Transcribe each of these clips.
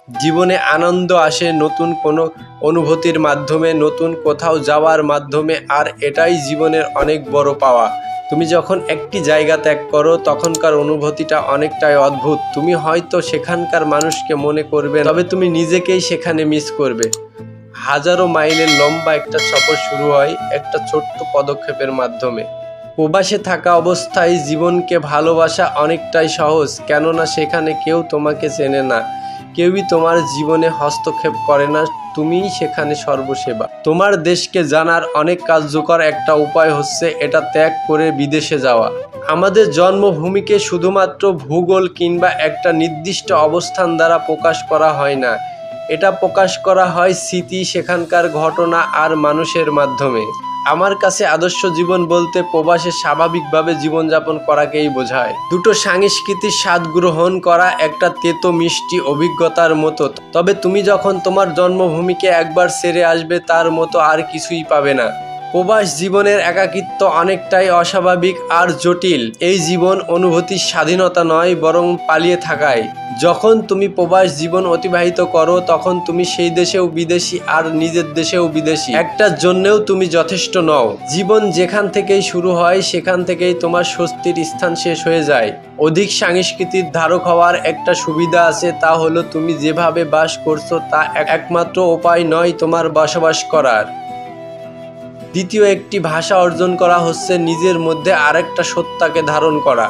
জীবনে আনন্দ আসে নতুন কোনো অনুভূতির মাধ্যমে, নতুন কোথাও যাওয়ার মাধ্যমে, আর এটাই জীবনের অনেক বড় পাওয়া। তুমি যখন একটি জায়গা ত্যাগ করো তখনকার অনুভূতিটা অনেকটাই অদ্ভুত। তুমি হয়তো সেখানকার মানুষকে মনে করবে, তবে তুমি নিজেকেই সেখানে মিস করবে। হাজারো মাইলের লম্বা একটা সফর শুরু হয় একটা ছোট্ট পদক্ষেপের মাধ্যমে। প্রবাসে থাকা অবস্থায় জীবনকে ভালোবাসা অনেকটাই সহজ, কেননা সেখানে কেউ তোমাকে চেনে না, কেউই তোমার জীবনে হস্তক্ষেপ করে না, তুমিই সেখানে সর্বসেবা। তোমার দেশকে জানার অনেক কার্যকর একটা উপায় হচ্ছে এটা ত্যাগ করে বিদেশে যাওয়া। আমাদের জন্মভূমিকে শুধুমাত্র ভূগোল কিংবা একটা নির্দিষ্ট অবস্থান দ্বারা প্রকাশ করা হয় না, এটা প্রকাশ করা হয় স্মৃতি, সেখানকার ঘটনা আর মানুষের মাধ্যমে। আমার কাছে আদর্শ জীবন বলতে প্রবাসে স্বাভাবিকভাবে জীবনযাপন করাকেই বোঝায়। দুটো সংস্কৃতির স্বাদ গ্রহণ করা একটা তেতো মিষ্টি অভিজ্ঞতার মতো। তবে তুমি যখন তোমার জন্মভূমিকে একবার ছেড়ে আসবে তার মতো আর কিছুই পাবে না। প্রবাস জীবনের একাকিত্ব অনেকটাই অস্বাভাবিক আর জটিল। এই জীবন অনুভূতির স্বাধীনতা নয়, বরং পালিয়ে থাকায়। যখন তুমি প্রবাস জীবন অতিবাহিত করো তখন তুমি সেই দেশেও বিদেশি আর নিজের দেশেও বিদেশি, একটার জন্যেও তুমি যথেষ্ট নও। জীবন যেখান থেকেই শুরু হয় সেখান থেকেই তোমার স্বস্তির স্থান শেষ হয়ে যায়। অধিক সংস্কৃতির ধারক হওয়ার একটা সুবিধা আছে, তা হলো তুমি যেভাবে বাস করছো তা একমাত্র উপায় নয় তোমার বসবাস করার। দ্বিতীয় একটি ভাষা অর্জন করা হচ্ছে নিজের মধ্যে আরেকটা সত্তাকে ধারণ করা।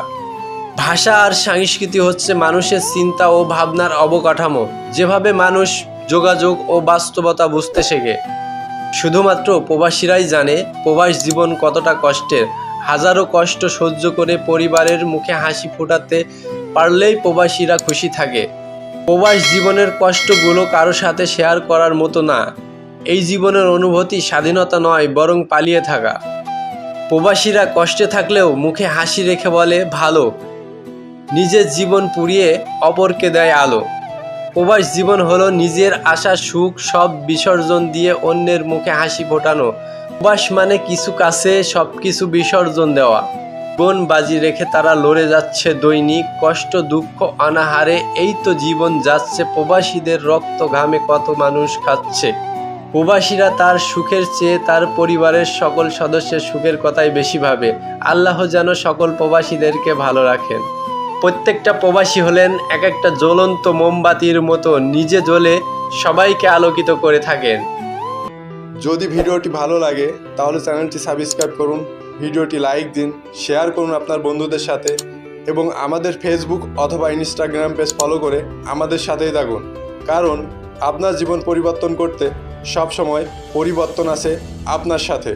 ভাষা আর সংস্কৃতি হচ্ছে মানুষের চিন্তা ও ভাবনার অবকাঠামো, যেভাবে মানুষ যোগাযোগ ও বাস্তবতা বুঝতে শেখে। শুধুমাত্র প্রবাসীরাই জানে প্রবাস জীবন কতটা কষ্টের। হাজারো কষ্ট সহ্য করে পরিবারের মুখে হাসি ফোটাতে পারলেই প্রবাসীরা খুশি থাকে। প্রবাস জীবনের কষ্টগুলো কারো সাথে শেয়ার করার মতো না। এই জীবনের অনুভূতি স্বাধীনতা নয়, বরং পালিয়ে থাকা। প্রবাসীরা কষ্টে থাকলেও মুখে হাসি রেখে বলে ভালো, নিজের জীবন পুড়িয়ে অপরকে দেয় আলো। প্রবাস জীবন হলো নিজের আশা সুখ সব বিসর্জন দিয়ে অন্যের মুখে হাসি ফোটানো। প্রবাস মানে কিছু কাছে সব কিছু বিসর্জন দেওয়া। জীবন বাজি রেখে তারা লড়ে যাচ্ছে দৈনিক কষ্ট দুঃখ অনাহারে। এই তো জীবন যাচ্ছে, প্রবাসীদের রক্ত ঘামে কত মানুষ খাচ্ছে। প্রবাসীরা তার সুখের চেয়ে তার পরিবারের সকল সদস্যের সুখের কথাই বেশি ভাবে। আল্লাহ যেন সকল প্রবাসীদেরকে ভালো রাখেন। প্রত্যেকটা প্রবাসী হলেন এক একটা জ্বলন্ত মোমবাতির মতো, নিজে জ্বলে সবাইকে আলোকিত করে থাকেন। যদি ভিডিওটি ভালো লাগে তাহলে চ্যানেলটি সাবস্ক্রাইব করুন, ভিডিওটি লাইক দিন, শেয়ার করুন আপনার বন্ধুদের সাথে এবং আমাদের ফেসবুক অথবা ইনস্টাগ্রাম পেজ ফলো করে আমাদের সাথেই থাকুন। কারণ আপনার জীবন পরিবর্তন করতে সব সময় পরিবর্তন আছে আপনার সাথে।